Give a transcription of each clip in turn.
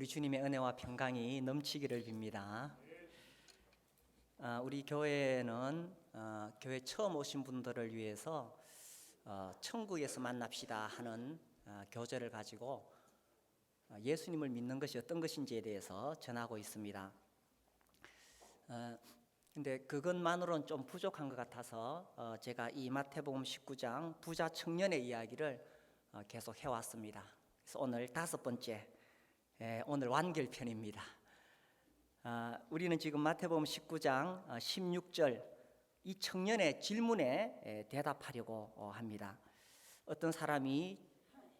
우리 주님의 은혜와 평강이 넘치기를 빕니다. 우리 교회는 교회 처음 오신 분들을 위해서 천국에서 만납시다 하는 교제를 가지고 예수님을 믿는 것이 어떤 것인지에 대해서 전하고 있습니다. 근데 그것만으로는 좀 부족한 것 같아서 제가 이 마태복음 19장 부자 청년의 이야기를 계속 해왔습니다. 그래서 오늘 5번째, 오늘 완결편입니다. 우리는 지금 마태복음 19장 16절 이 청년의 질문에 대답하려고 합니다. 어떤 사람이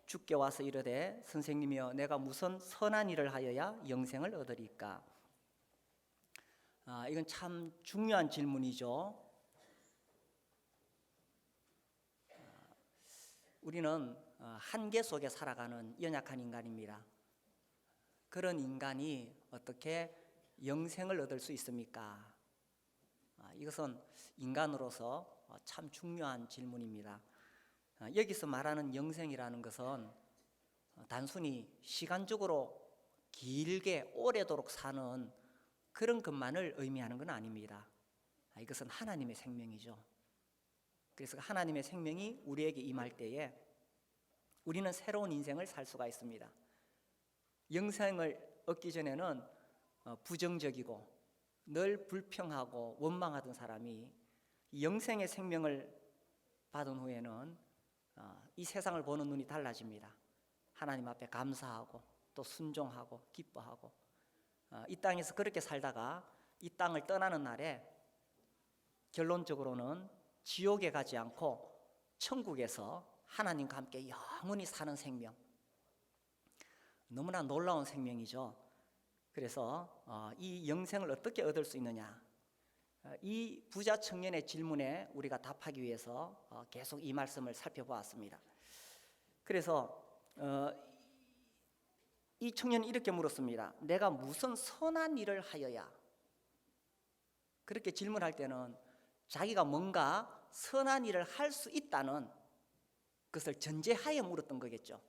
주께 와서 이르되 선생님이여 내가 무슨 선한 일을 하여야 영생을 얻으리까? 이건 참 중요한 질문이죠. 우리는 한계 속에 살아가는 연약한 인간입니다. 그런 인간이 어떻게 영생을 얻을 수 있습니까? 이것은 인간으로서 참 중요한 질문입니다. 여기서 말하는 영생이라는 것은 단순히 시간적으로 길게 오래도록 사는 그런 것만을 의미하는 건 아닙니다. 이것은 하나님의 생명이죠. 그래서 하나님의 생명이 우리에게 임할 때에 우리는 새로운 인생을 살 수가 있습니다. 영생을 얻기 전에는 부정적이고 늘 불평하고 원망하던 사람이 영생의 생명을 받은 후에는 이 세상을 보는 눈이 달라집니다. 하나님 앞에 감사하고 또 순종하고 기뻐하고 이 땅에서 그렇게 살다가 이 땅을 떠나는 날에 결론적으로는 지옥에 가지 않고 천국에서 하나님과 함께 영원히 사는 생명, 너무나 놀라운 생명이죠. 그래서 이 영생을 어떻게 얻을 수 있느냐, 이 부자 청년의 질문에 우리가 답하기 위해서 계속 이 말씀을 살펴보았습니다. 그래서 이 청년이 이렇게 물었습니다. 내가 무슨 선한 일을 하여야? 그렇게 질문할 때는 자기가 뭔가 선한 일을 할 수 있다는 것을 전제하에 물었던 거겠죠.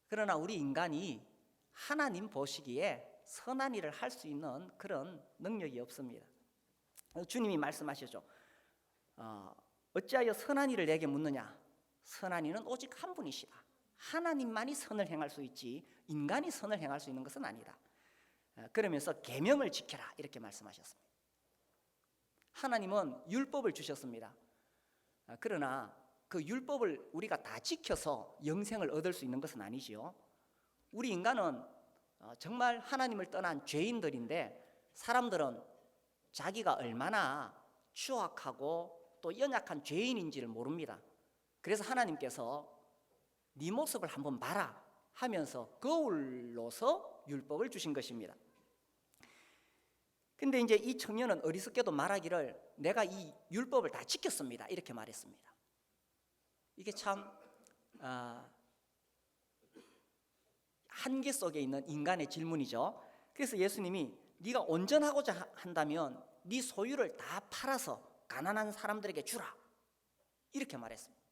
그러나 우리 인간이 하나님 보시기에 선한 일을 할 수 있는 그런 능력이 없습니다. 주님이 말씀하시죠. 어찌하여 선한 일을 내게 묻느냐? 선한 이는 오직 한 분이시다. 하나님만이 선을 행할 수 있지 인간이 선을 행할 수 있는 것은 아니다. 그러면서 계명을 지켜라 이렇게 말씀하셨습니다. 하나님은 율법을 주셨습니다. 그러나 그 율법을 우리가 다 지켜서 영생을 얻을 수 있는 것은 아니지요. 우리 인간은 정말 하나님을 떠난 죄인들인데 사람들은 자기가 얼마나 추악하고 또 연약한 죄인인지를 모릅니다. 그래서 하나님께서 네 모습을 한번 봐라 하면서 거울로서 율법을 주신 것입니다. 근데 이제 이 청년은 어리석게도 말하기를 내가 이 율법을 다 지켰습니다 이렇게 말했습니다. 이게 참 한계 속에 있는 인간의 질문이죠. 그래서 예수님이 네가 온전하고자 한다면 네 소유를 다 팔아서 가난한 사람들에게 주라 이렇게 말했습니다.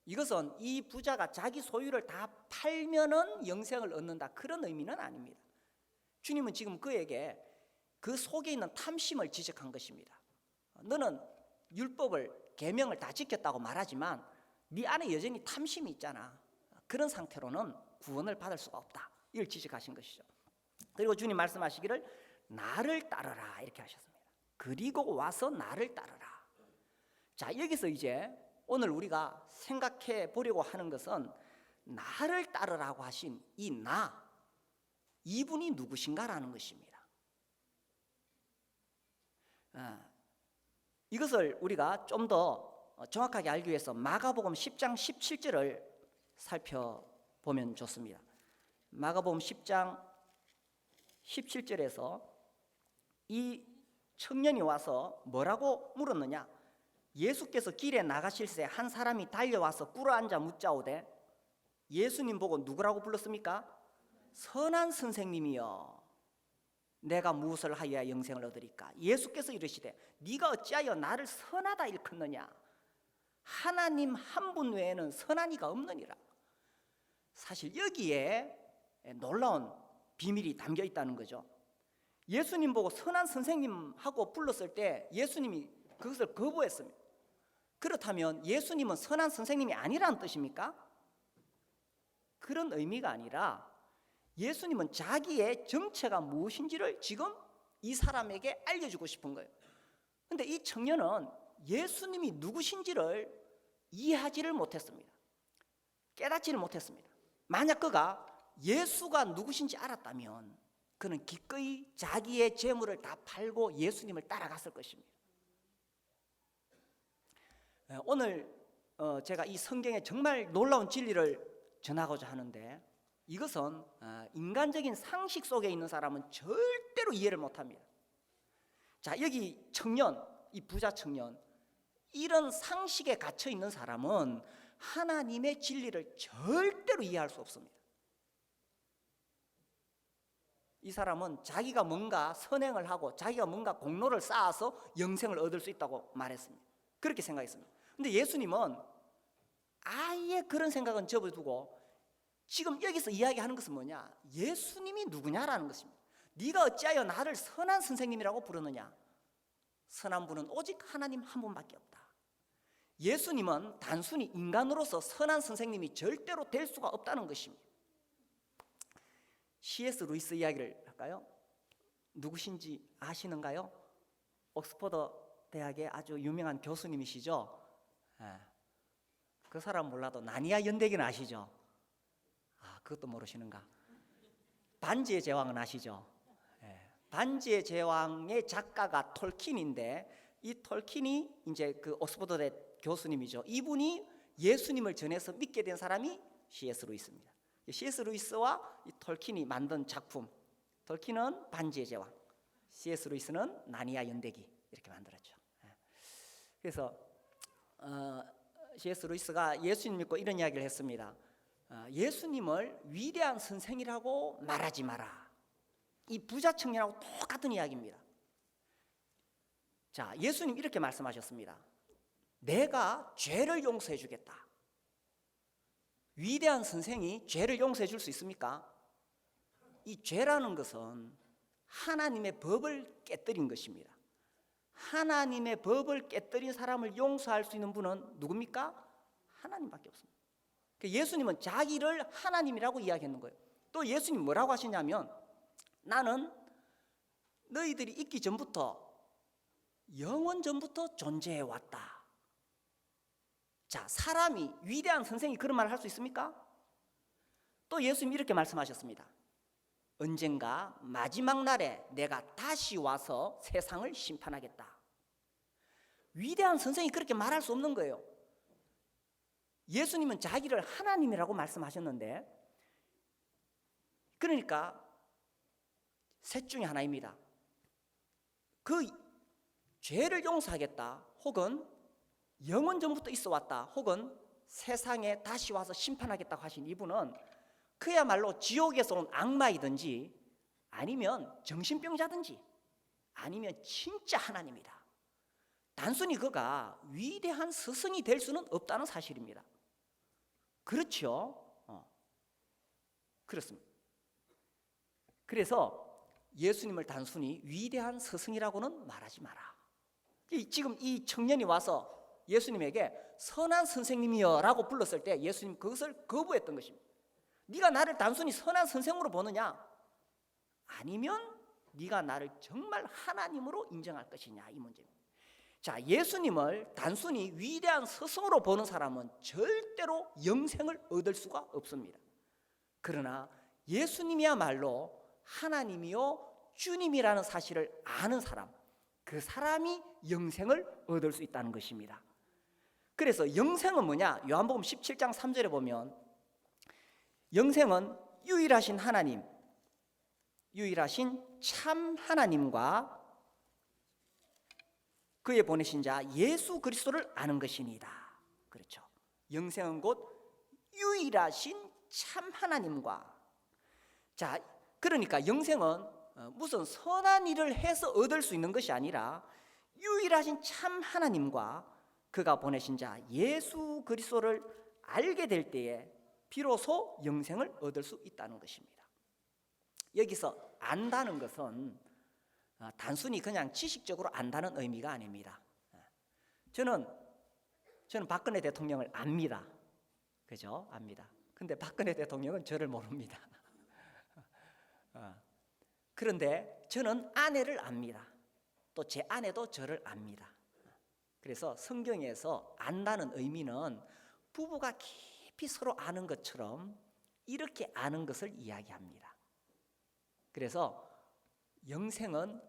이것은 이 부자가 자기 소유를 다 팔면은 영생을 얻는다 그런 의미는 아닙니다. 주님은 지금 그에게 그 속에 있는 탐심을 지적한 것입니다. 너는 율법을 계명을 다 지켰다고 말하지만 네 안에 여전히 탐심이 있잖아. 그런 상태로는 구원을 받을 수가 없다. 이걸 지적하신 것이죠. 그리고 주님 말씀하시기를 나를 따르라 이렇게 하셨습니다. 그리고 와서 나를 따르라. 자, 여기서 이제 오늘 우리가 생각해 보려고 하는 것은 나를 따르라고 하신 이 나, 이분이 누구신가라는 것입니다. 이것을 우리가 좀 더 정확하게 알기 위해서 마가복음 10장 17절을 살펴보면 좋습니다. 마가복음 10장 17절에서 이 청년이 와서 뭐라고 물었느냐? 예수께서 길에 나가실새 한 사람이 달려와서 꿇어앉아 묻자오되 예수님 보고 누구라고 불렀습니까? 선한 선생님이여 내가 무엇을 하여야 영생을 얻으리까? 예수께서 이르시되 네가 어찌하여 나를 선하다 일컫느냐? 하나님 한 분 외에는 선한 이가 없느니라. 사실 여기에 놀라운 비밀이 담겨 있다는 거죠. 예수님 보고 선한 선생님하고 불렀을 때 예수님이 그것을 거부했습니다. 그렇다면 예수님은 선한 선생님이 아니라는 뜻입니까? 그런 의미가 아니라 예수님은 자기의 정체가 무엇인지를 지금 이 사람에게 알려주고 싶은 거예요. 그런데 이 청년은 예수님이 누구신지를 이해하지를 못했습니다. 깨닫지를 못했습니다. 만약 그가 예수가 누구신지 알았다면 그는 기꺼이 자기의 재물을 다 팔고 예수님을 따라갔을 것입니다. 오늘 제가 이 성경에 정말 놀라운 진리를 전하고자 하는데, 이것은 인간적인 상식 속에 있는 사람은 절대로 이해를 못합니다. 자, 여기 청년, 이 부자 청년, 이런 상식에 갇혀 있는 사람은 하나님의 진리를 절대로 이해할 수 없습니다. 이 사람은 자기가 뭔가 선행을 하고 자기가 뭔가 공로를 쌓아서 영생을 얻을 수 있다고 말했습니다. 그렇게 생각했습니다. 근데 예수님은 아예 그런 생각은 접어두고 지금 여기서 이야기하는 것은 뭐냐? 예수님이 누구냐라는 것입니다. 네가 어찌하여 나를 선한 선생님이라고 부르느냐? 선한 분은 오직 하나님 한 분밖에 없다. 예수님은 단순히 인간으로서 선한 선생님이 절대로 될 수가 없다는 것입니다. C.S. 루이스 이야기를 할까요? 누구신지 아시는가요? 옥스퍼드 대학의 아주 유명한 교수님이시죠. 그 사람 몰라도 나니아 연대기는 아시죠? 그것도 모르시는가? 반지의 제왕은 아시죠? 반지의 제왕의 작가가 톨킨인데, 이 톨킨이 이제 그 옥스퍼드 대 교수님이죠. 이분이 예수님을 전해서 믿게 된 사람이 C.S. 루이스입니다. C.S. 루이스와 이 톨킨이 만든 작품, 톨킨은 반지의 제왕, C.S. 루이스는 나니아 연대기, 이렇게 만들었죠. 그래서 C.S. 루이스가 예수님 믿고 이런 이야기를 했습니다. 예수님을 위대한 선생이라고 말하지 마라. 이 부자 청년하고 똑같은 이야기입니다. 자, 예수님 이렇게 말씀하셨습니다. 내가 죄를 용서해 주겠다. 위대한 선생이 죄를 용서해 줄 수 있습니까? 이 죄라는 것은 하나님의 법을 깨뜨린 것입니다. 하나님의 법을 깨뜨린 사람을 용서할 수 있는 분은 누굽니까? 하나님밖에 없습니다. 예수님은 자기를 하나님이라고 이야기하는 거예요. 또 예수님 뭐라고 하시냐면, 나는 너희들이 있기 전부터, 영원 전부터 존재해 왔다. 자, 사람이, 위대한 선생이 그런 말을 할 수 있습니까? 또 예수님 이렇게 말씀하셨습니다. 언젠가 마지막 날에 내가 다시 와서 세상을 심판하겠다. 위대한 선생이 그렇게 말할 수 없는 거예요. 예수님은 자기를 하나님이라고 말씀하셨는데, 그러니까 셋 중에 하나입니다. 그 죄를 용서하겠다, 혹은 영원 전부터 있어 왔다, 혹은 세상에 다시 와서 심판하겠다고 하신 이분은 그야말로 지옥에서 온 악마이든지, 아니면 정신병자든지, 아니면 진짜 하나님이다. 단순히 그가 위대한 스승이 될 수는 없다는 사실입니다. 그렇죠? 그렇습니다. 그래서 예수님을 단순히 위대한 스승이라고는 말하지 마라. 지금 이 청년이 와서 예수님에게 선한 선생님이여 라고 불렀을 때 예수님 그것을 거부했던 것입니다. 네가 나를 단순히 선한 선생으로 보느냐, 아니면 네가 나를 정말 하나님으로 인정할 것이냐, 이 문제입니다. 자, 예수님을 단순히 위대한 스승으로 보는 사람은 절대로 영생을 얻을 수가 없습니다. 그러나 예수님이야말로 하나님이요 주님이라는 사실을 아는 사람, 그 사람이 영생을 얻을 수 있다는 것입니다. 그래서 영생은 뭐냐? 요한복음 17장 3절에 보면 영생은 유일하신 하나님, 유일하신 참 하나님과 그의 보내신 자 예수 그리스도를 아는 것이니이다. 그렇죠. 영생은 곧 유일하신 참 하나님과, 자, 그러니까 영생은 무슨 선한 일을 해서 얻을 수 있는 것이 아니라 유일하신 참 하나님과 그가 보내신 자 예수 그리스도를 알게 될 때에 비로소 영생을 얻을 수 있다는 것입니다. 여기서 안다는 것은 단순히 그냥 지식적으로 안다는 의미가 아닙니다. 저는 박근혜 대통령을 압니다. 그죠? 압니다. 근데 박근혜 대통령은 저를 모릅니다. 그런데 저는 아내를 압니다. 또 제 아내도 저를 압니다. 그래서 성경에서 안다는 의미는 부부가 깊이 서로 아는 것처럼 이렇게 아는 것을 이야기합니다. 그래서 영생은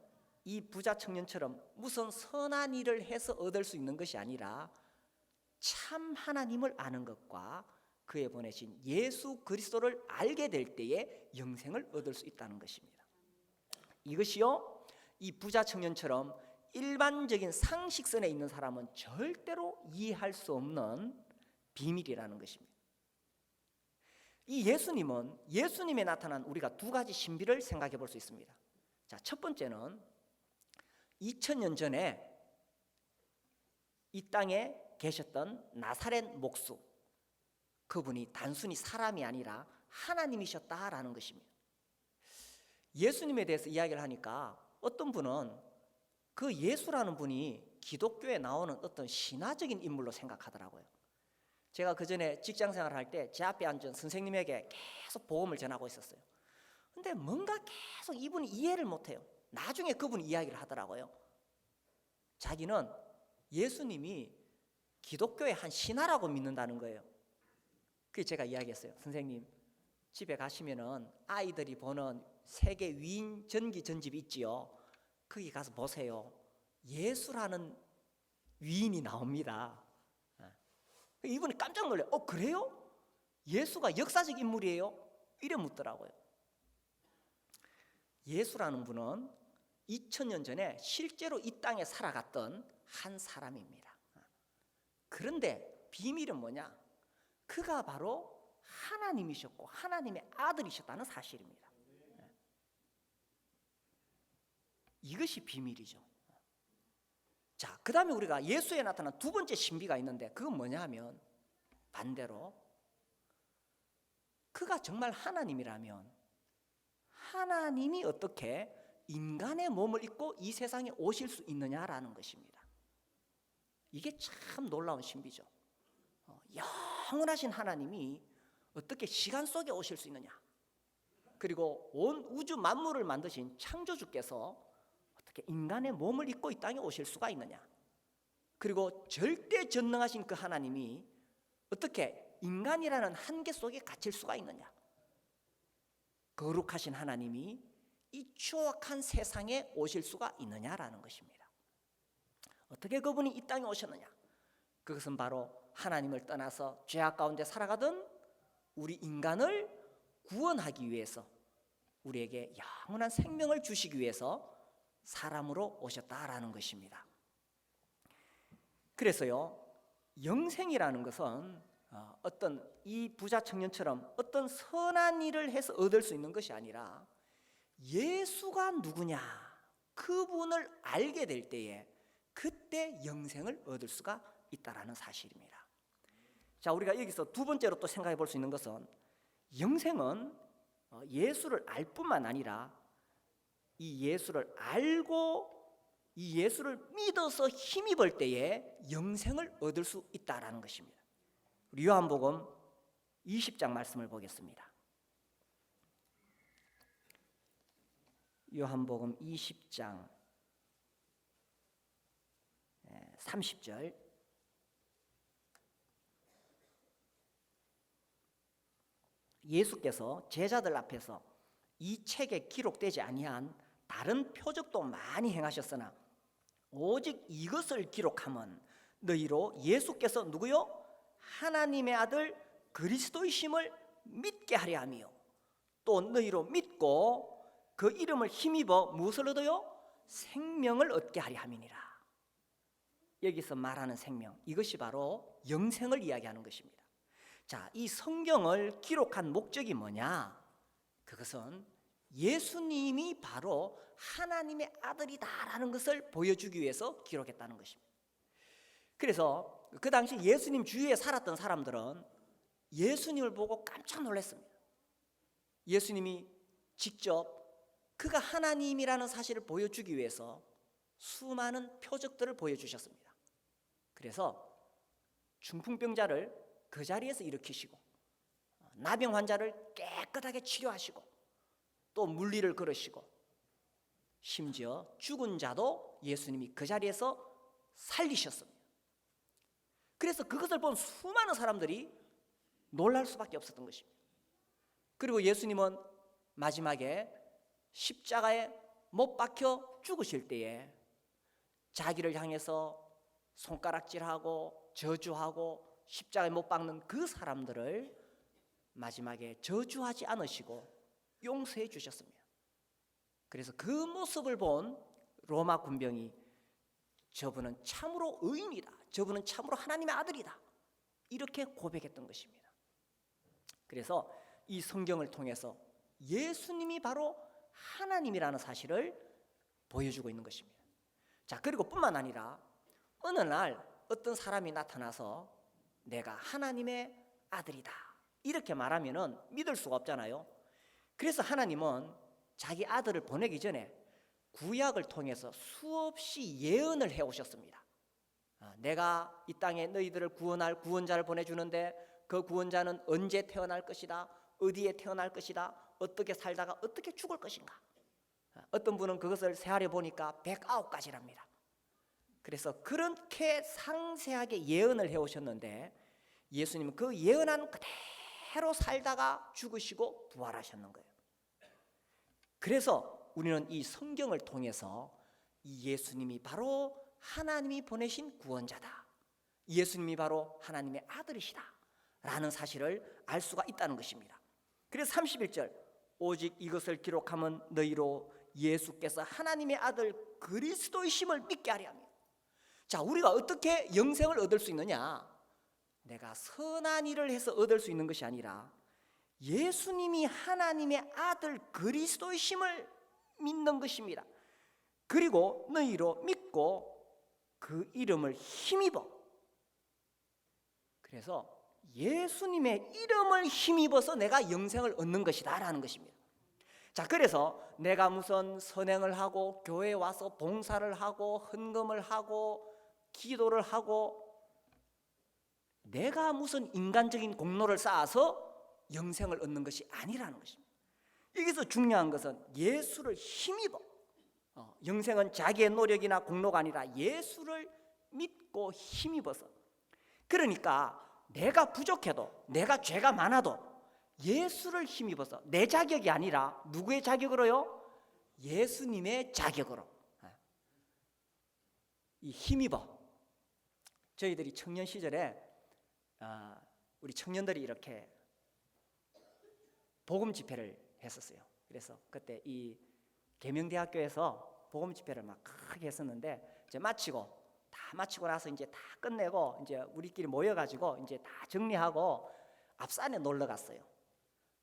이 부자 청년처럼 무슨 선한 일을 해서 얻을 수 있는 것이 아니라 참 하나님을 아는 것과 그에 보내신 예수 그리스도를 알게 될 때에 영생을 얻을 수 있다는 것입니다. 이것이요, 이 부자 청년처럼 일반적인 상식선에 있는 사람은 절대로 이해할 수 없는 비밀이라는 것입니다. 이 예수님에 나타난 우리가 두 가지 신비를 생각해 볼 수 있습니다. 자, 첫 번째는 2000년 전에 이 땅에 계셨던 나사렛 목수, 그분이 단순히 사람이 아니라 하나님이셨다라는 것입니다. 예수님에 대해서 이야기를 하니까 어떤 분은 그 예수라는 분이 기독교에 나오는 어떤 신화적인 인물로 생각하더라고요. 제가 그 전에 직장 생활을 할 때 제 앞에 앉은 선생님에게 계속 복음을 전하고 있었어요. 근데 뭔가 계속 이분이 이해를 못해요. 나중에 그분이 이야기를 하더라고요. 자기는 예수님이 기독교의 한 신화라고 믿는다는 거예요. 그래서 제가 이야기했어요. 선생님, 집에 가시면은 아이들이 보는 세계 위인 전기 전집이 있지요. 거기 가서 보세요. 예수라는 위인이 나옵니다. 이분이 깜짝 놀래요. 그래요? 예수가 역사적 인물이에요? 이래 묻더라고요. 예수라는 분은 2000년 전에 실제로 이 땅에 살아갔던 한 사람입니다. 그런데 비밀은 뭐냐? 그가 바로 하나님이셨고 하나님의 아들이셨다는 사실입니다. 이것이 비밀이죠. 자, 그 다음에 우리가 예수에 나타난 두 번째 신비가 있는데 그건 뭐냐 하면 반대로 그가 정말 하나님이라면 하나님이 어떻게 인간의 몸을 입고 이 세상에 오실 수 있느냐라는 것입니다. 이게 참 놀라운 신비죠. 영원하신 하나님이 어떻게 시간 속에 오실 수 있느냐, 그리고 온 우주 만물을 만드신 창조주께서 어떻게 인간의 몸을 입고 이 땅에 오실 수가 있느냐, 그리고 절대 전능하신 그 하나님이 어떻게 인간이라는 한계 속에 갇힐 수가 있느냐, 거룩하신 하나님이 이 추악한 세상에 오실 수가 있느냐라는 것입니다. 어떻게 그분이 이 땅에 오셨느냐? 그것은 바로 하나님을 떠나서 죄악 가운데 살아가던 우리 인간을 구원하기 위해서, 우리에게 영원한 생명을 주시기 위해서 사람으로 오셨다라는 것입니다. 그래서요, 영생이라는 것은 어떤 이 부자 청년처럼 어떤 선한 일을 해서 얻을 수 있는 것이 아니라 예수가 누구냐, 그분을 알게 될 때에 그때 영생을 얻을 수가 있다라는 사실입니다. 자, 우리가 여기서 두 번째로 또 생각해 볼 수 있는 것은 영생은 예수를 알 뿐만 아니라 이 예수를 알고 이 예수를 믿어서 힘입을 때에 영생을 얻을 수 있다라는 것입니다. 요한복음 20장 말씀을 보겠습니다. 요한복음 20장 30절. 예수께서 제자들 앞에서 이 책에 기록되지 아니한 다른 표적도 많이 행하셨으나 오직 이것을 기록함은 너희로 예수께서 누구요? 하나님의 아들 그리스도이심을 믿게 하려 함이요, 또 너희로 믿고 그 이름을 힘입어 무엇을 얻어요? 생명을 얻게 하려 함이니라. 여기서 말하는 생명, 이것이 바로 영생을 이야기하는 것입니다. 자, 이 성경을 기록한 목적이 뭐냐? 그것은 예수님이 바로 하나님의 아들이다라는 것을 보여주기 위해서 기록했다는 것입니다. 그래서 그 당시 예수님 주위에 살았던 사람들은 예수님을 보고 깜짝 놀랐습니다. 예수님이 직접 그가 하나님이라는 사실을 보여주기 위해서 수많은 표적들을 보여주셨습니다. 그래서 중풍병자를 그 자리에서 일으키시고 나병 환자를 깨끗하게 치료하시고 또 물리를 걸으시고 심지어 죽은 자도 예수님이 그 자리에서 살리셨습니다. 그래서 그것을 본 수많은 사람들이 놀랄 수밖에 없었던 것입니다. 그리고 예수님은 마지막에 십자가에 못 박혀 죽으실 때에 자기를 향해서 손가락질하고 저주하고 십자가에 못 박는 그 사람들을 마지막에 저주하지 않으시고 용서해 주셨습니다. 그래서 그 모습을 본 로마 군병이 저분은 참으로 의인이다, 저분은 참으로 하나님의 아들이다, 이렇게 고백했던 것입니다. 그래서 이 성경을 통해서 예수님이 바로 하나님이라는 사실을 보여주고 있는 것입니다. 자, 그리고 뿐만 아니라 어느 날 어떤 사람이 나타나서 내가 하나님의 아들이다 이렇게 말하면은 믿을 수가 없잖아요. 그래서 하나님은 자기 아들을 보내기 전에 구약을 통해서 수없이 예언을 해오셨습니다. 내가 이 땅에 너희들을 구원할 구원자를 보내주는데 그 구원자는 언제 태어날 것이다, 어디에 태어날 것이다, 어떻게 살다가 어떻게 죽을 것인가. 어떤 분은 그것을 세하려 보니까 109가지랍니다. 그래서 그렇게 상세하게 예언을 해오셨는데 예수님은 그 예언한 그대로 살다가 죽으시고 부활하셨는 거예요. 그래서 우리는 이 성경을 통해서 이 예수님이 바로 하나님이 보내신 구원자다, 예수님이 바로 하나님의 아들이시다 라는 사실을 알 수가 있다는 것입니다. 그래서 31절 오직 이것을 기록하면 너희로 예수께서 하나님의 아들 그리스도이심을 믿게 하려 합니다. 자, 우리가 어떻게 영생을 얻을 수 있느냐? 내가 선한 일을 해서 얻을 수 있는 것이 아니라 예수님이 하나님의 아들 그리스도이심을 믿는 것입니다. 그리고 너희로 믿고 그 이름을 힘입어. 그래서 예수님의 이름을 힘입어서 내가 영생을 얻는 것이다 라는 것입니다. 자, 그래서 내가 무슨 선행을 하고 교회에 와서 봉사를 하고 헌금을 하고 기도를 하고 내가 무슨 인간적인 공로를 쌓아서 영생을 얻는 것이 아니라는 것입니다. 여기서 중요한 것은 예수를 힘입어. 영생은 자기의 노력이나 공로가 아니라 예수를 믿고 힘입어서. 그러니까 내가 부족해도 내가 죄가 많아도 예수를 힘입어서 내 자격이 아니라 누구의 자격으로요? 예수님의 자격으로 이 힘입어. 저희들이 청년 시절에 우리 청년들이 이렇게 복음 집회를 했었어요. 그래서 그때 이 계명대학교에서 복음 집회를 막 크게 했었는데 이제 다 마치고 나서 이제 다 끝내고 이제 우리끼리 모여가지고 이제 다 정리하고 앞산에 놀러 갔어요.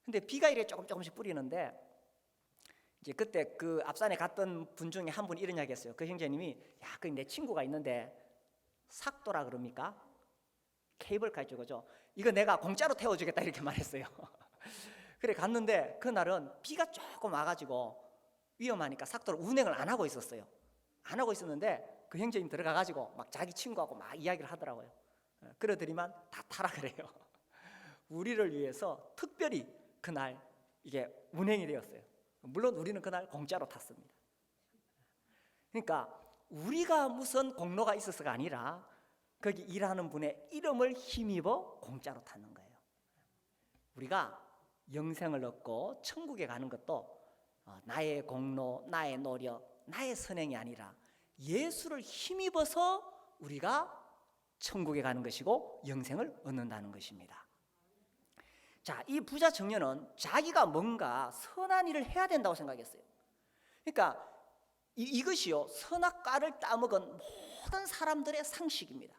근데 비가 이래 조금씩 뿌리는데 이제 그때 그 앞산에 갔던 분 중에 한 분이 이런 이야기 했어요. 그 형제님이 야, 그 내 친구가 있는데 삭도라 그럽니까? 케이블카 쪽이죠. 이거 내가 공짜로 태워주겠다 이렇게 말했어요. 그래 갔는데 그날은 비가 조금 와가지고 위험하니까 삭도를 운행을 안 하고 있었어요. 안 하고 있었는데 그 형제님 들어가가지고 막 자기 친구하고 막 이야기를 하더라고요. 그러더니만 다 타라 그래요. 우리를 위해서 특별히 그날 이게 운행이 되었어요. 물론 우리는 그날 공짜로 탔습니다. 그러니까 우리가 무슨 공로가 있어서가 아니라 거기 일하는 분의 이름을 힘입어 공짜로 타는 거예요. 우리가 영생을 얻고 천국에 가는 것도 나의 공로, 나의 노력, 나의 선행이 아니라 예수를 힘입어서 우리가 천국에 가는 것이고 영생을 얻는다는 것입니다. 자, 이 부자 청년은 자기가 뭔가 선한 일을 해야 된다고 생각했어요. 그러니까 이것이요, 선악과를 따먹은 모든 사람들의 상식입니다.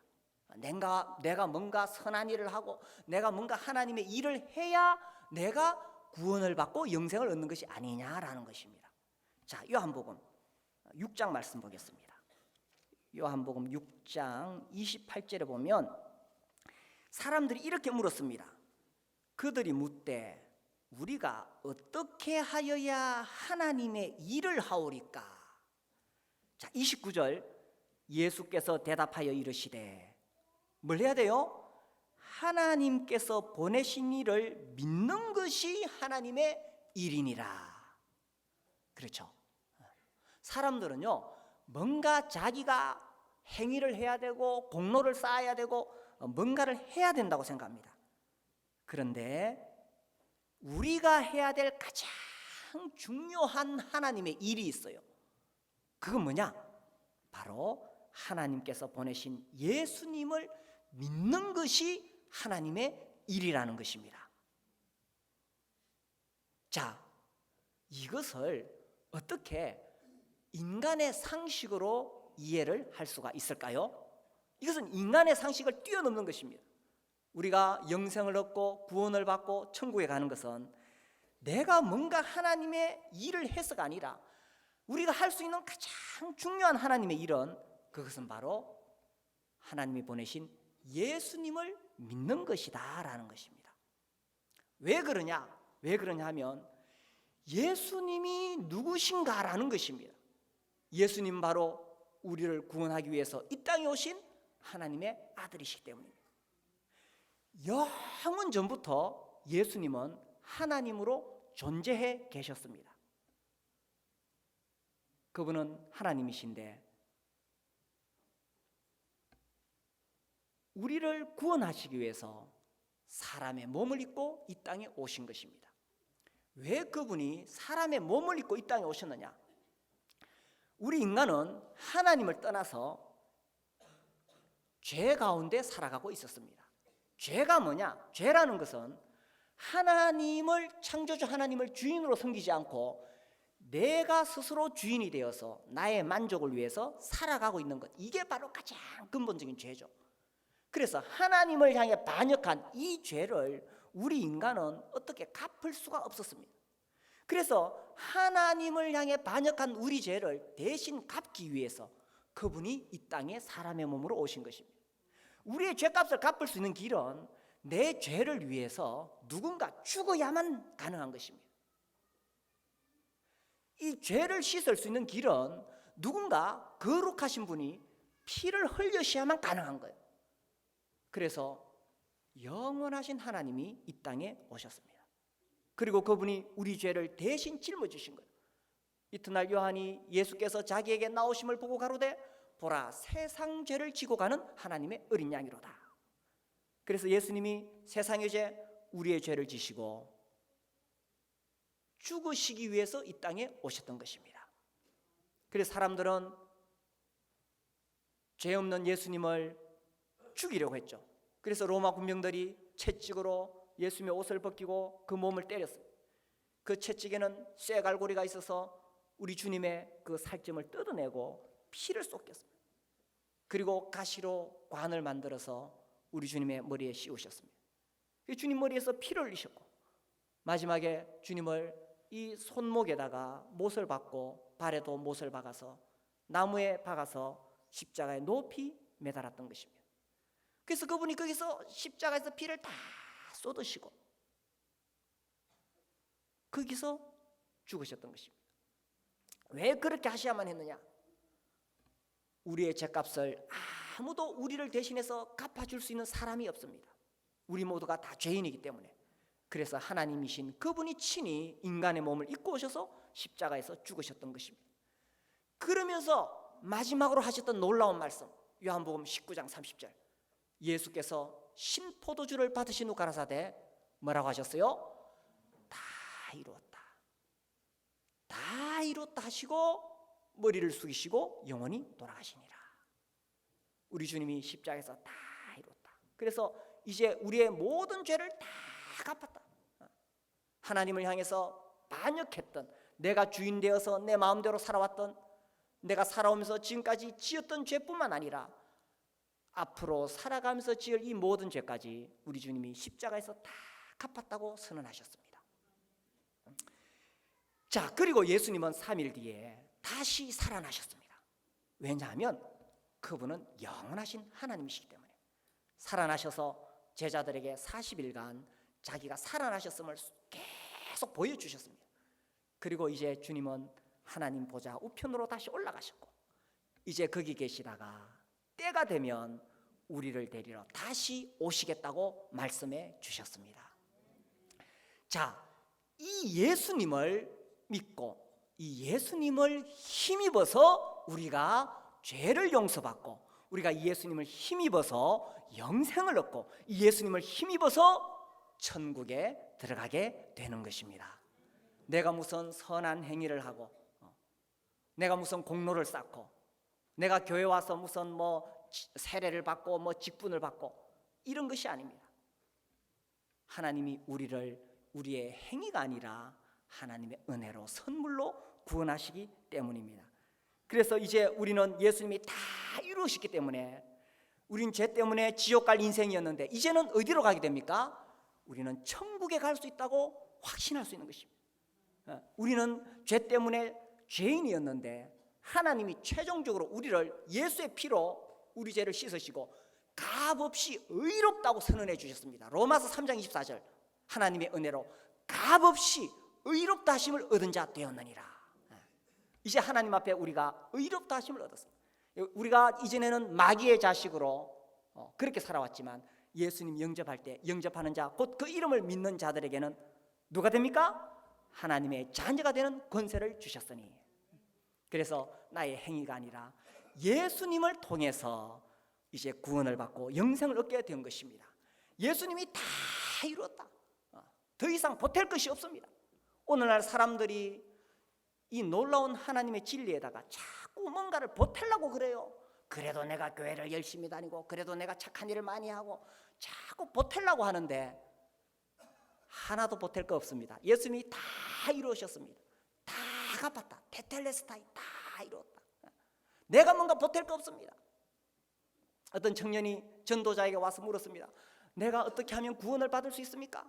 내가 뭔가 선한 일을 하고 내가 뭔가 하나님의 일을 해야 내가 구원을 받고 영생을 얻는 것이 아니냐라는 것입니다. 자, 요한복음 6장 말씀 보겠습니다. 요한복음 6장 28절에 보면 사람들이 이렇게 물었습니다. 그들이 묻되 우리가 어떻게 하여야 하나님의 일을 하오리까? 자, 29절 예수께서 대답하여 이르시되 뭘 해야 돼요? 하나님께서 보내신 일을 믿는 것이 하나님의 일이니라. 그렇죠. 사람들은요, 뭔가 자기가 행위를 해야 되고 공로를 쌓아야 되고 뭔가를 해야 된다고 생각합니다. 그런데 우리가 해야 될 가장 중요한 하나님의 일이 있어요. 그건 뭐냐? 바로 하나님께서 보내신 예수님을 믿는 것이 하나님의 일이라는 것입니다. 자, 이것을 어떻게 인간의 상식으로 이해를 할 수가 있을까요? 이것은 인간의 상식을 뛰어넘는 것입니다. 우리가 영생을 얻고 구원을 받고 천국에 가는 것은 내가 뭔가 하나님의 일을 해서가 아니라 우리가 할 수 있는 가장 중요한 하나님의 일은 그것은 바로 하나님이 보내신 예수님을 믿는 것이다 라는 것입니다. 왜 그러냐 하면 예수님이 누구신가라는 것입니다. 예수님 바로 우리를 구원하기 위해서 이 땅에 오신 하나님의 아들이시기 때문입니다. 영원 전부터 예수님은 하나님으로 존재해 계셨습니다. 그분은 하나님이신데 우리를 구원하시기 위해서 사람의 몸을 입고 이 땅에 오신 것입니다. 왜 그분이 사람의 몸을 입고 이 땅에 오셨느냐? 우리 인간은 하나님을 떠나서 죄 가운데 살아가고 있었습니다. 죄가 뭐냐? 죄라는 것은 하나님을, 창조주 하나님을 주인으로 섬기지 않고 내가 스스로 주인이 되어서 나의 만족을 위해서 살아가고 있는 것, 이게 바로 가장 근본적인 죄죠. 그래서 하나님을 향해 반역한 이 죄를 우리 인간은 어떻게 갚을 수가 없었습니다. 그래서 하나님을 향해 반역한 우리 죄를 대신 갚기 위해서 그분이 이 땅에 사람의 몸으로 오신 것입니다. 우리의 죄값을 갚을 수 있는 길은 내 죄를 위해서 누군가 죽어야만 가능한 것입니다. 이 죄를 씻을 수 있는 길은 누군가 거룩하신 분이 피를 흘리셔야만 가능한 거예요. 그래서 영원하신 하나님이 이 땅에 오셨습니다. 그리고 그분이 우리 죄를 대신 짊어지신 거예요. 이튿날 요한이 예수께서 자기에게 나오심을 보고 가로되 보라, 세상 죄를 지고 가는 하나님의 어린 양이로다. 그래서 예수님이 세상의 죄, 우리의 죄를 지시고 죽으시기 위해서 이 땅에 오셨던 것입니다. 그래서 사람들은 죄 없는 예수님을 죽이려고 했죠. 그래서 로마 군병들이 채찍으로 예수님의 옷을 벗기고 그 몸을 때렸어요. 그 채찍에는 쇠갈고리가 있어서 우리 주님의 그 살점을 뜯어내고 피를 쏟겼습니다. 그리고 가시로 관을 만들어서 우리 주님의 머리에 씌우셨습니다. 주님 머리에서 피를 흘리셨고 마지막에 주님을 이 손목에다가 못을 박고 발에도 못을 박아서 나무에 박아서 십자가에 높이 매달았던 것입니다. 그래서 그분이 거기서 십자가에서 피를 다 쏟으시고 거기서 죽으셨던 것입니다. 왜 그렇게 하셔야만 했느냐? 우리의 죄값을 아무도 우리를 대신해서 갚아줄 수 있는 사람이 없습니다. 우리 모두가 다 죄인이기 때문에. 그래서 하나님이신 그분이 친히 인간의 몸을 입고 오셔서 십자가에서 죽으셨던 것입니다. 그러면서 마지막으로 하셨던 놀라운 말씀, 요한복음 19장 30절, 예수께서 신포도주를 받으신 후 가라사대 뭐라고 하셨어요? 다 이루었다. 다 이루었다 하시고 머리를 숙이시고 영원히 돌아가시니라. 우리 주님이 십자가에서 다 이루었다. 그래서 이제 우리의 모든 죄를 다 갚았다. 하나님을 향해서 반역했던, 내가 주인 되어서 내 마음대로 살아왔던, 내가 살아오면서 지금까지 지었던 죄뿐만 아니라 앞으로 살아가면서 지을 이 모든 죄까지 우리 주님이 십자가에서 다 갚았다고 선언하셨습니다. 자, 그리고 예수님은 3일 뒤에 다시 살아나셨습니다. 왜냐하면 그분은 영원하신 하나님이시기 때문에. 살아나셔서 제자들에게 40일간 자기가 살아나셨음을 계속 보여주셨습니다. 그리고 이제 주님은 하나님 보좌 우편으로 다시 올라가셨고 이제 거기 계시다가 때가 되면 우리를 데리러 다시 오시겠다고 말씀해 주셨습니다. 자, 이 예수님을 믿고 이 예수님을 힘입어서 우리가 죄를 용서받고 우리가 이 예수님을 힘입어서 영생을 얻고 이 예수님을 힘입어서 천국에 들어가게 되는 것입니다. 내가 무슨 선한 행위를 하고 내가 무슨 공로를 쌓고 내가 교회 와서 무슨 세례를 받고 직분을 받고 이런 것이 아닙니다. 하나님이 우리를 우리의 행위가 아니라 하나님의 은혜로 선물로 구원하시기 때문입니다. 그래서 이제 우리는 예수님이 다 이루셨기 때문에 우린 죄 때문에 지옥 갈 인생이었는데 이제는 어디로 가게 됩니까? 우리는 천국에 갈 수 있다고 확신할 수 있는 것입니다. 우리는 죄 때문에 죄인이었는데 하나님이 최종적으로 우리를 예수의 피로 우리 죄를 씻으시고 값없이 의롭다고 선언해 주셨습니다. 로마서 3장 24절 하나님의 은혜로 값없이 의롭다 하심을 얻은 자 되었느니라. 이제 하나님 앞에 우리가 의롭다 하심을 얻었습니다. 우리가 이전에는 마귀의 자식으로 그렇게 살아왔지만 예수님 영접할 때 영접하는 자 곧 그 이름을 믿는 자들에게는 누가 됩니까? 하나님의 자녀가 되는 권세를 주셨으니 그래서 나의 행위가 아니라 예수님을 통해서 이제 구원을 받고 영생을 얻게 된 것입니다. 예수님이 다 이루었다. 더 이상 보탤 것이 없습니다. 오늘날 사람들이 이 놀라운 하나님의 진리에다가 자꾸 뭔가를 보태려고 그래요. 그래도 내가 교회를 열심히 다니고 그래도 내가 착한 일을 많이 하고 자꾸 보태려고 하는데 하나도 보탤 거 없습니다. 예수님이 다 이루셨습니다. 다 갚았다. 테텔레스타이 다 이루었다. 내가 뭔가 보탤 거 없습니다. 어떤 청년이 전도자에게 와서 물었습니다. 내가 어떻게 하면 구원을 받을 수 있습니까?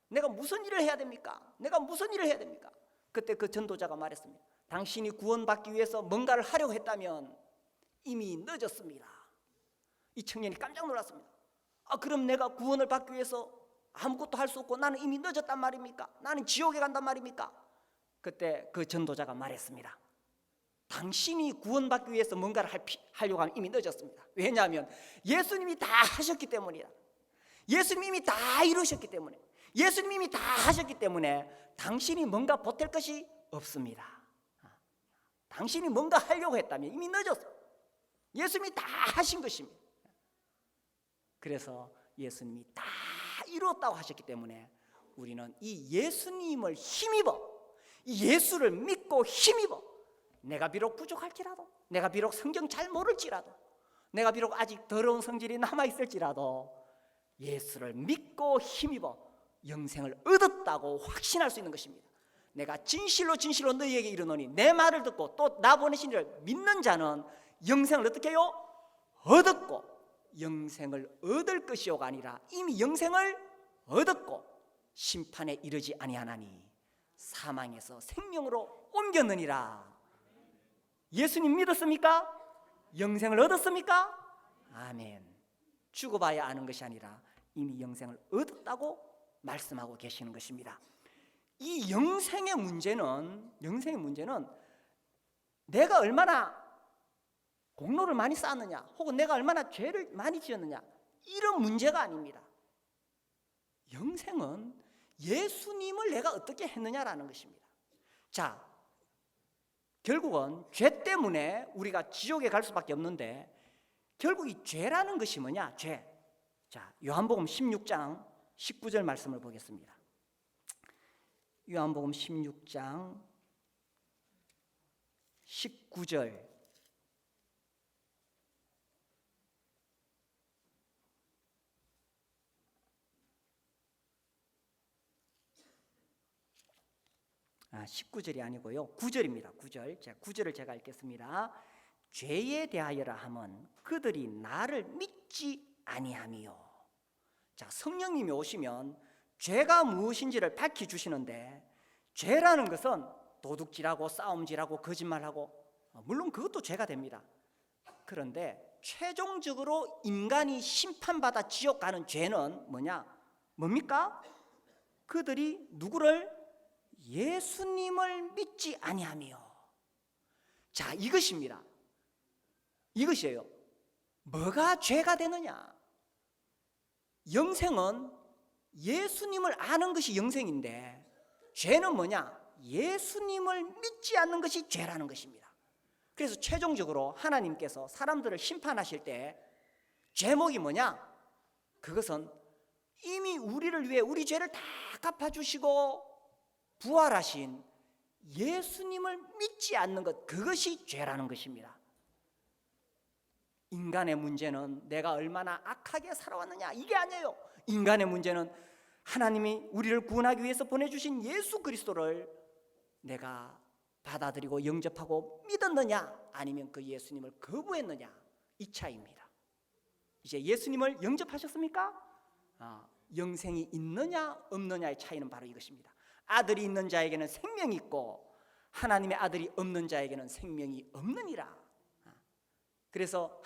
내가 무슨 일을 해야 됩니까? 내가 무슨 일을 해야 됩니까? 그때 그 전도자가 말했습니다. 당신이 구원받기 위해서 뭔가를 하려고 했다면 이미 늦었습니다. 이 청년이 깜짝 놀랐습니다. 그럼 내가 구원을 받기 위해서 아무것도 할 수 없고 나는 이미 늦었단 말입니까? 나는 지옥에 간단 말입니까? 그때 그 전도자가 말했습니다. 당신이 구원받기 위해서 뭔가를 하려고 하면 이미 늦었습니다. 왜냐하면 예수님이 다 하셨기 때문이다. 예수님이 다 이루셨기 때문에 예수님이 다 하셨기 때문에 당신이 뭔가 보탤 것이 없습니다. 당신이 뭔가 하려고 했다면 이미 늦었어. 예수님이 다 하신 것입니다. 그래서 예수님이 다 이루었다고 하셨기 때문에 우리는 이 예수님을 힘입어 이 예수를 믿고 힘입어 내가 비록 부족할지라도 내가 비록 성경 잘 모를지라도 내가 비록 아직 더러운 성질이 남아있을지라도 예수를 믿고 힘입어 영생을 얻었다고 확신할 수 있는 것입니다. 내가 진실로 너희에게 이르노니 내 말을 듣고 또 나 보내신 이를 믿는 자는 영생을 어떻게 해요? 얻었고 영생을 얻을 것이요가 아니라 이미 영생을 얻었고 심판에 이르지 아니하나니 사망에서 생명으로 옮겼느니라. 예수님 믿었습니까? 영생을 얻었습니까? 아멘. 죽어봐야 아는 것이 아니라 이미 영생을 얻었다고 말씀하고 계시는 것입니다. 이 영생의 문제는 내가 얼마나 공로를 많이 쌓았느냐 혹은 내가 얼마나 죄를 많이 지었느냐 이런 문제가 아닙니다. 영생은 예수님을 내가 어떻게 했느냐라는 것입니다. 자, 결국은 죄 때문에 우리가 지옥에 갈 수밖에 없는데 결국 이 죄라는 것이 뭐냐? 죄. 자, 요한복음 16장 19절 말씀을 보겠습니다. 요한복음 16장 19절. 아, 19절이 아니고요. 9절입니다. 9절. 자, 9절을 제가 읽겠습니다. 죄에 대하여라 함은 그들이 나를 믿지 아니함이요. 자, 성령님이 오시면 죄가 무엇인지를 밝혀 주시는데 죄라는 것은 도둑질하고 싸움질하고 거짓말하고 물론 그것도 죄가 됩니다. 그런데 최종적으로 인간이 심판받아 지옥 가는 죄는 뭡니까? 그들이 누구를 예수님을 믿지 아니하며. 자, 이것입니다. 이것이에요. 뭐가 죄가 되느냐? 영생은 예수님을 아는 것이 영생인데, 죄는 뭐냐? 예수님을 믿지 않는 것이 죄라는 것입니다. 그래서 최종적으로 하나님께서 사람들을 심판하실 때 제목이 뭐냐? 그것은 이미 우리를 위해 우리 죄를 다 갚아주시고 부활하신 예수님을 믿지 않는 것, 그것이 죄라는 것입니다. 인간의 문제는 내가 얼마나 악하게 살아왔느냐, 이게 아니에요. 인간의 문제는 하나님이 우리를 구원하기 위해서 보내주신 예수 그리스도를 내가 받아들이고 영접하고 믿었느냐, 아니면 그 예수님을 거부했느냐, 이 차이입니다. 이제 예수님을 영접하셨습니까? 영생이 있느냐 없느냐의 차이는 바로 이것입니다. 아들이 있는 자에게는 생명이 있고 하나님의 아들이 없는 자에게는 생명이 없느니라. 그래서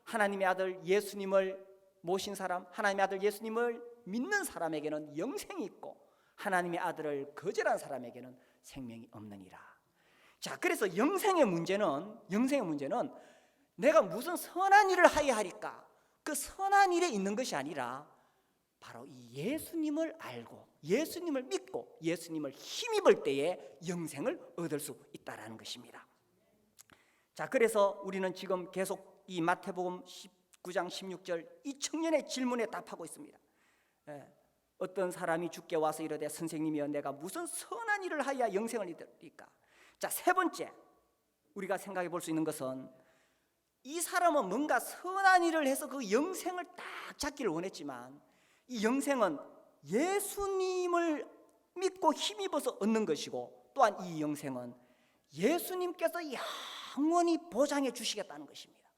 하나님의 아들 예수님을 모신 사람, 하나님의 아들 예수님을 믿는 사람에게는 영생이 있고 하나님의 아들을 거절한 사람에게는 생명이 없느니라. 자, 그래서 영생의 문제는 내가 무슨 선한 일을 하여야 하리까? 그 선한 일에 있는 것이 아니라 바로 이 예수님을 알고 예수님을 믿고 예수님을 힘입을 때에 영생을 얻을 수 있다는 것입니다. 자, 그래서 우리는 지금 계속 이 마태복음 19장 16절 이 청년의 질문에 답하고 있습니다. 어떤 사람이 주께 와서 이르되 선생님이여 내가 무슨 선한 일을 하여야 영생을 얻으리까? 자, 세 번째 우리가 생각해 볼 수 있는 것은 이 사람은 뭔가 선한 일을 해서 그 영생을 딱 잡기를 원했지만 이 영생은 예수님을 믿고 힘입어서 얻는 것이고 또한 이 영생은 예수님께서 영원히 보장해 주시겠다는 것입니다.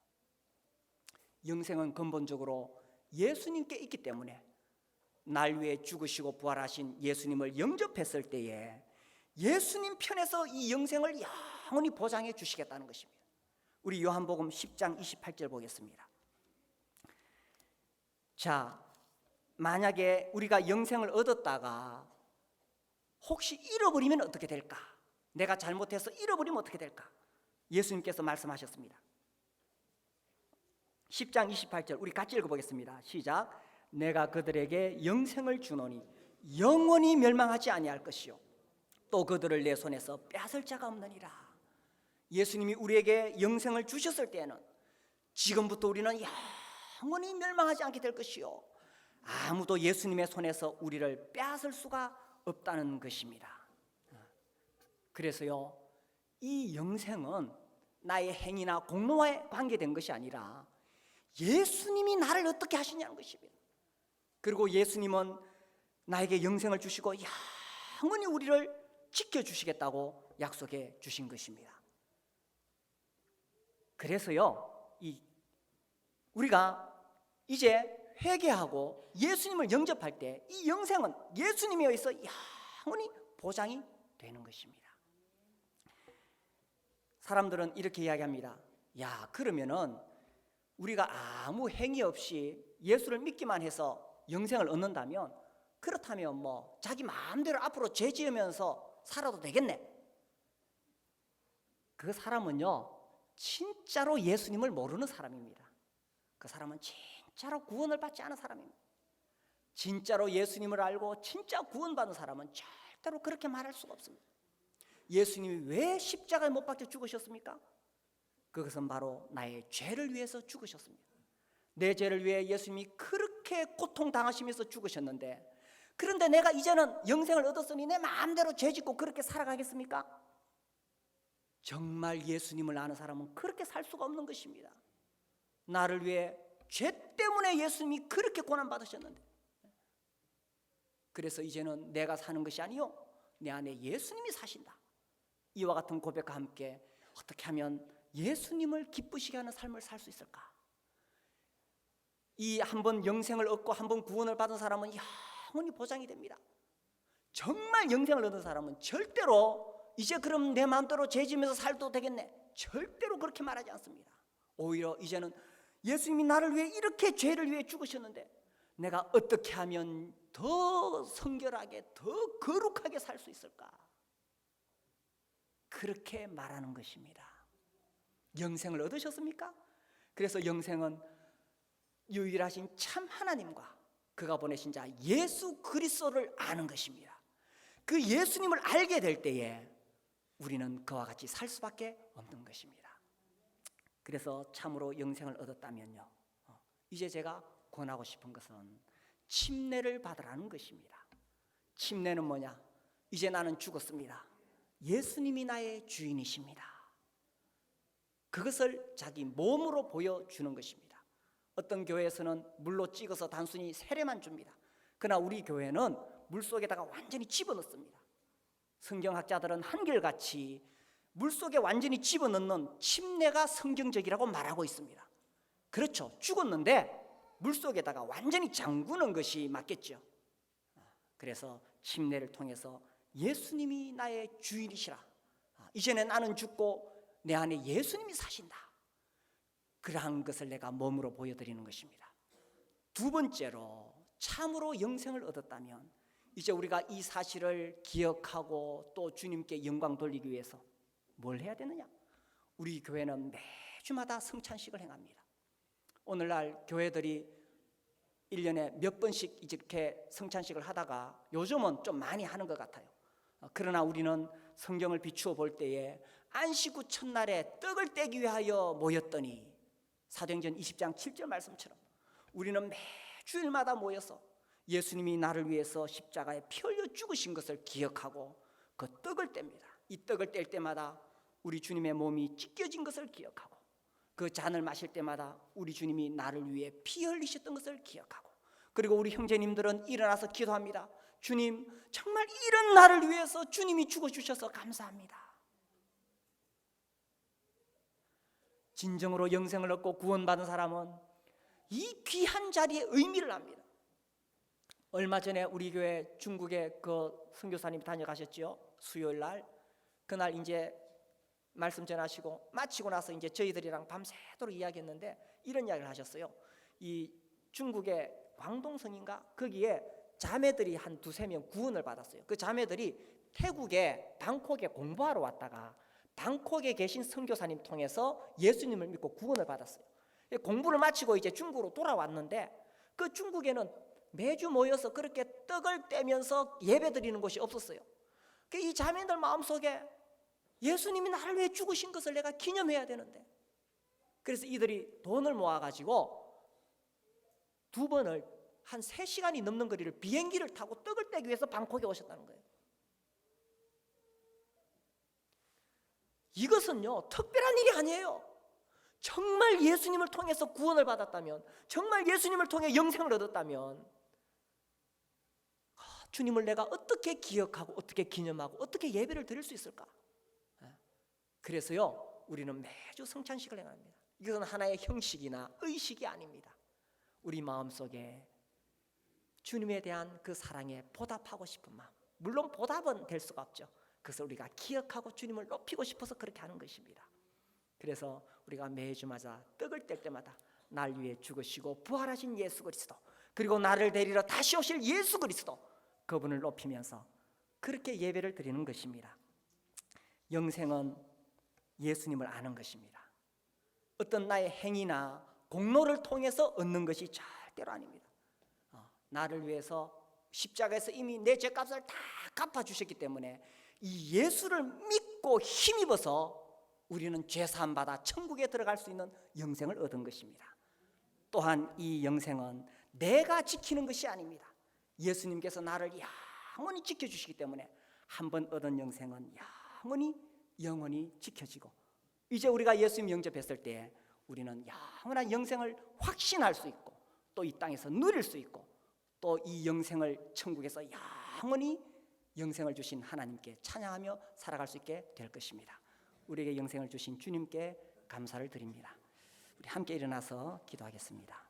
영생은 근본적으로 예수님께 있기 때문에 날 위해 죽으시고 부활하신 예수님을 영접했을 때에 예수님 편에서 이 영생을 영원히 보장해 주시겠다는 것입니다. 우리 요한복음 10장 28절 보겠습니다. 자, 만약에 우리가 영생을 얻었다가 혹시 잃어버리면 어떻게 될까? 내가 잘못해서 잃어버리면 어떻게 될까? 예수님께서 말씀하셨습니다. 10장 28절 우리 같이 읽어보겠습니다. 시작. 내가 그들에게 영생을 주노니 영원히 멸망하지 아니할 것이요 또 그들을 내 손에서 빼앗을 자가 없느니라. 예수님이 우리에게 영생을 주셨을 때에는 지금부터 우리는 영원히 멸망하지 않게 될 것이요 아무도 예수님의 손에서 우리를 빼앗을 수가 없다는 것입니다. 그래서요, 이 영생은 나의 행위나 공로와에 관계된 것이 아니라 예수님이 나를 어떻게 하시냐는 것입니다. 그리고 예수님은 나에게 영생을 주시고 영원히 우리를 지켜주시겠다고 약속해 주신 것입니다. 그래서요, 우리가 이제 회개하고 예수님을 영접할 때 이 영생은 예수님에 의해서 영원히 보장이 되는 것입니다. 사람들은 이렇게 이야기합니다. 야, 그러면은 우리가 아무 행위 없이 예수를 믿기만 해서 영생을 얻는다면 그렇다면 뭐 자기 마음대로 앞으로 죄 지으면서 살아도 되겠네. 그 사람은요 진짜로 예수님을 모르는 사람입니다. 그 사람은 진짜로 구원을 받지 않은 사람입니다. 진짜로 예수님을 알고 진짜 구원받은 사람은 절대로 그렇게 말할 수가 없습니다. 예수님이 왜 십자가에 못 박혀 죽으셨습니까? 그것은 바로 나의 죄를 위해서 죽으셨습니다. 내 죄를 위해 예수님이 그렇게 고통당하시면서 죽으셨는데, 그런데 내가 이제는 영생을 얻었으니 내 마음대로 죄 짓고 그렇게 살아가겠습니까? 정말 예수님을 아는 사람은 그렇게 살 수가 없는 것입니다. 나를 위해 죄 때문에 예수님이 그렇게 고난받으셨는데, 그래서 이제는 내가 사는 것이 아니요 내 안에 예수님이 사신다. 이와 같은 고백과 함께 어떻게 하면 예수님을 기쁘시게 하는 삶을 살 수 있을까? 이 한 번 영생을 얻고 한 번 구원을 받은 사람은 영원히 보장이 됩니다. 정말 영생을 얻은 사람은 절대로 이제 그럼 내 마음대로 죄 지면서 살도 되겠네, 절대로 그렇게 말하지 않습니다. 오히려 이제는 예수님이 나를 위해 이렇게 죄를 위해 죽으셨는데 내가 어떻게 하면 더 성결하게, 더 거룩하게 살 수 있을까? 그렇게 말하는 것입니다. 영생을 얻으셨습니까? 그래서 영생은 유일하신 참 하나님과 그가 보내신 자 예수 그리스도를 아는 것입니다. 그 예수님을 알게 될 때에 우리는 그와 같이 살 수밖에 없는 것입니다. 그래서 참으로 영생을 얻었다면요, 이제 제가 권하고 싶은 것은 침례를 받으라는 것입니다. 침례는 뭐냐? 이제 나는 죽었습니다. 예수님이 나의 주인이십니다. 그것을 자기 몸으로 보여주는 것입니다. 어떤 교회에서는 물로 찍어서 단순히 세례만 줍니다. 그러나 우리 교회는 물속에다가 완전히 집어넣습니다. 성경학자들은 한결같이 물속에 완전히 집어넣는 침례가 성경적이라고 말하고 있습니다. 그렇죠. 죽었는데 물속에다가 완전히 잠그는 것이 맞겠죠. 그래서 침례를 통해서 예수님이 나의 주인이시라, 이제는 나는 죽고 내 안에 예수님이 사신다, 그러한 것을 내가 몸으로 보여드리는 것입니다. 두 번째로 참으로 영생을 얻었다면 이제 우리가 이 사실을 기억하고 또 주님께 영광 돌리기 위해서 뭘 해야 되느냐? 우리 교회는 매주마다 성찬식을 행합니다. 오늘날 교회들이 1년에 몇 번씩 이렇게 성찬식을 하다가 요즘은 좀 많이 하는 것 같아요. 그러나 우리는 성경을 비추어 볼 때에 안식 후 첫날에 떡을 떼기 위하여 모였더니 사도행전 20장 7절 말씀처럼 우리는 매주일마다 모여서 예수님이 나를 위해서 십자가에 피 흘려 죽으신 것을 기억하고 그 떡을 뗍니다. 이 떡을 뗄 때마다 우리 주님의 몸이 찢겨진 것을 기억하고 그 잔을 마실 때마다 우리 주님이 나를 위해 피 흘리셨던 것을 기억하고, 그리고 우리 형제님들은 일어나서 기도합니다. 주님, 정말 이런 나를 위해서 주님이 죽어주셔서 감사합니다. 진정으로 영생을 얻고 구원받은 사람은 이 귀한 자리에 의미를 압니다. 얼마 전에 우리 교회 중국에 그 선교사님이 다녀가셨죠. 수요일 날. 그날 이제 말씀 전하시고 마치고 나서 이제 저희들이랑 밤새도록 이야기했는데 이런 이야기를 하셨어요. 이 중국의 광동성인가 거기에 자매들이 한 두세 명 구원을 받았어요. 그 자매들이 태국의 방콕에 공부하러 왔다가 방콕에 계신 선교사님 통해서 예수님을 믿고 구원을 받았어요. 공부를 마치고 이제 중국으로 돌아왔는데 그 중국에는 매주 모여서 그렇게 떡을 떼면서 예배 드리는 곳이 없었어요. 이 자매들 마음속에 예수님이 나를 위해 죽으신 것을 내가 기념해야 되는데, 그래서 이들이 돈을 모아가지고 두 번을 한 3시간이 넘는 거리를 비행기를 타고 떡을 떼기 위해서 방콕에 오셨다는 거예요. 이것은요 특별한 일이 아니에요. 정말 예수님을 통해서 구원을 받았다면, 정말 예수님을 통해 영생을 얻었다면 주님을 내가 어떻게 기억하고 어떻게 기념하고 어떻게 예배를 드릴 수 있을까? 그래서요 우리는 매주 성찬식을 행합니다. 이것은 하나의 형식이나 의식이 아닙니다. 우리 마음속에 주님에 대한 그 사랑에 보답하고 싶은 마음, 물론 보답은 될 수가 없죠. 그래서 우리가 기억하고 주님을 높이고 싶어서 그렇게 하는 것입니다. 그래서 우리가 매주마다 떡을 뗄 때마다 날 위해 죽으시고 부활하신 예수 그리스도, 그리고 나를 데리러 다시 오실 예수 그리스도, 그분을 높이면서 그렇게 예배를 드리는 것입니다. 영생은 예수님을 아는 것입니다. 어떤 나의 행위나 공로를 통해서 얻는 것이 절대로 아닙니다. 나를 위해서 십자가에서 이미 내 죄값을 다 갚아주셨기 때문에 이 예수를 믿고 힘입어서 우리는 죄사함 받아 천국에 들어갈 수 있는 영생을 얻은 것입니다. 또한 이 영생은 내가 지키는 것이 아닙니다. 예수님께서 나를 영원히 지켜주시기 때문에 한 번 얻은 영생은 영원히 지켜지고, 이제 우리가 예수님 영접했을 때 우리는 영원한 영생을 확신할 수 있고 또 이 땅에서 누릴 수 있고 또 이 영생을 천국에서 영원히 영생을 주신 하나님께 찬양하며 살아갈 수 있게 될 것입니다. 우리에게 영생을 주신 주님께 감사를 드립니다. 우리 함께 일어나서 기도하겠습니다.